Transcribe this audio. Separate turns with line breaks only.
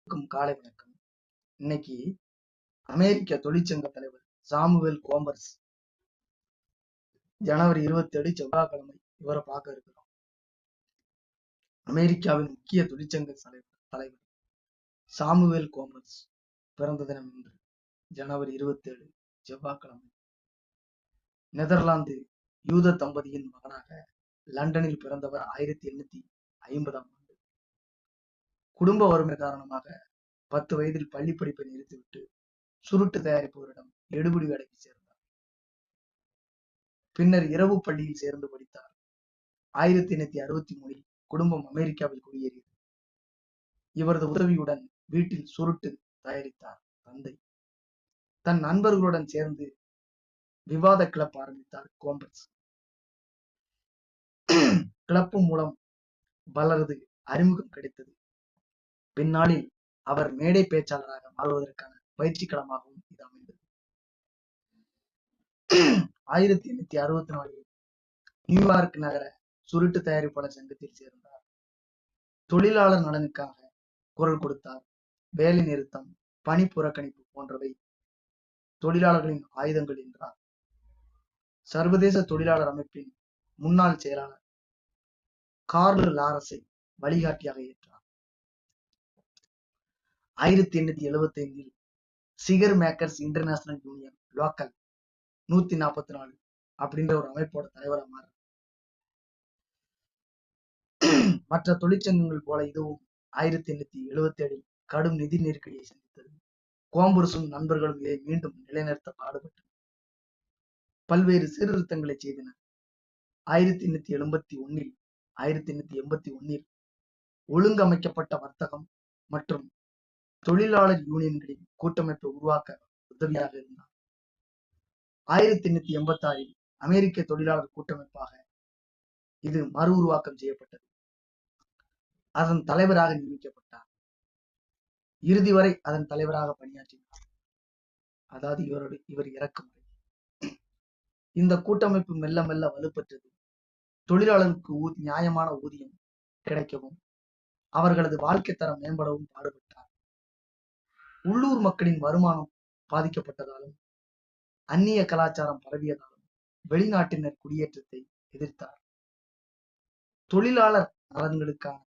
காலை வணக்கம். இன்னைக்கு அமெரிக்க தொழிற்சங்க தலைவர் சாமுவேல் கோம்பர்ஸ் ஜனவரி 27 செவ்வாய்க்கிழமை இவரை பார்க்க இருக்கிறோம். அமெரிக்காவின் முக்கிய தொழிற்சங்க தலைவர் சாமுவேல் கோம்பர்ஸ் பிறந்த தினம் இன்று ஜனவரி 27 செவ்வாய்க்கிழமை. நெதர்லாந்து யூத தம்பதியின் மகனாக லண்டனில் பிறந்தவர் 1850 ஆண்டு. குடும்ப வறுமை காரணமாக 10 வயதில் பள்ளி படிப்பை நிறுத்திவிட்டு சுருட்டு தயாரிப்பவரிடம் எடுபிடி வேலைக்கு சேர்ந்தார். பின்னர் இரவு பள்ளியில் சேர்ந்து படித்தார். 1863 குடும்பம் அமெரிக்காவில் குடியேறியது. இவரது உதவியுடன் வீட்டில் சுருட்டு தயாரித்தார் தந்தை. தன் நண்பர்களுடன் சேர்ந்து விவாத கிளப் ஆரம்பித்தார் கோம்பர்ஸ். கிளப்பு மூலம் பலரது அறிமுகம் கிடைத்தது. பின்னாளில் அவர் மேடை பேச்சாளராக மாறுவதற்கான பயிற்சி களமாகவும் இது அமைந்தது. 1864 நியூயார்க் நகர சுருட்டு தயாரிப்பாளர் சங்கத்தில் சேர்ந்தார். தொழிலாளர் நலனுக்காக குரல் கொடுத்தார். வேலை நிறுத்தம், பணி புறக்கணிப்பு போன்றவை தொழிலாளர்களின் ஆயுதங்கள் என்றார். சர்வதேச தொழிலாளர் அமைப்பின் முன்னாள் செயலாளர் கார்ல் லாரஸை வழிகாட்டியாக ஏற்றார். 1875 Shikhar makers international union local 144 அப்படின்ற ஒரு அமைப்போட தலைவராக மாறார். மற்ற தொழிற்சங்கங்கள் போல இதுவும் 1877 கடும் நிதி நெருக்கடியை சந்தித்தது. கோம்பர்ஸும் நண்பர்களும் இதை மீண்டும் நிலைநிறுத்த பாடுபட்டனர். பல்வேறு சீர்திருத்தங்களை செய்தனர். 1881 ஒழுங்கமைக்கப்பட்ட வர்த்தகம் மற்றும் தொழிலாளர் யூனியன்களின் கூட்டமைப்பை உருவாக்க உதவியாக இருந்தார். 1886 அமெரிக்க தொழிலாளர் கூட்டமைப்பாக இது மறு உருவாக்கம் செய்யப்பட்டது. அதன் தலைவராக நியமிக்கப்பட்டார். இறுதி வரை அதன் தலைவராக பணியாற்றினார். அதாவது இவர் இறக்கும் வரை. இந்த கூட்டமைப்பு மெல்ல மெல்ல வலுப்பெற்றது. தொழிலாளருக்கு நியாயமான ஊதியம் கிடைக்கவும் அவர்களது வாழ்க்கை தரம் மேம்படவும் பாடுபட்டார். உள்ளூர் மக்களின் வருமானம் பாதிக்கப்பட்டதாலும் அந்நிய கலாச்சாரம் பரவியதாலும் வெளிநாட்டினர் குடியேற்றத்தை எதிர்த்தார். தொழிலாளர் நலன்களுக்கான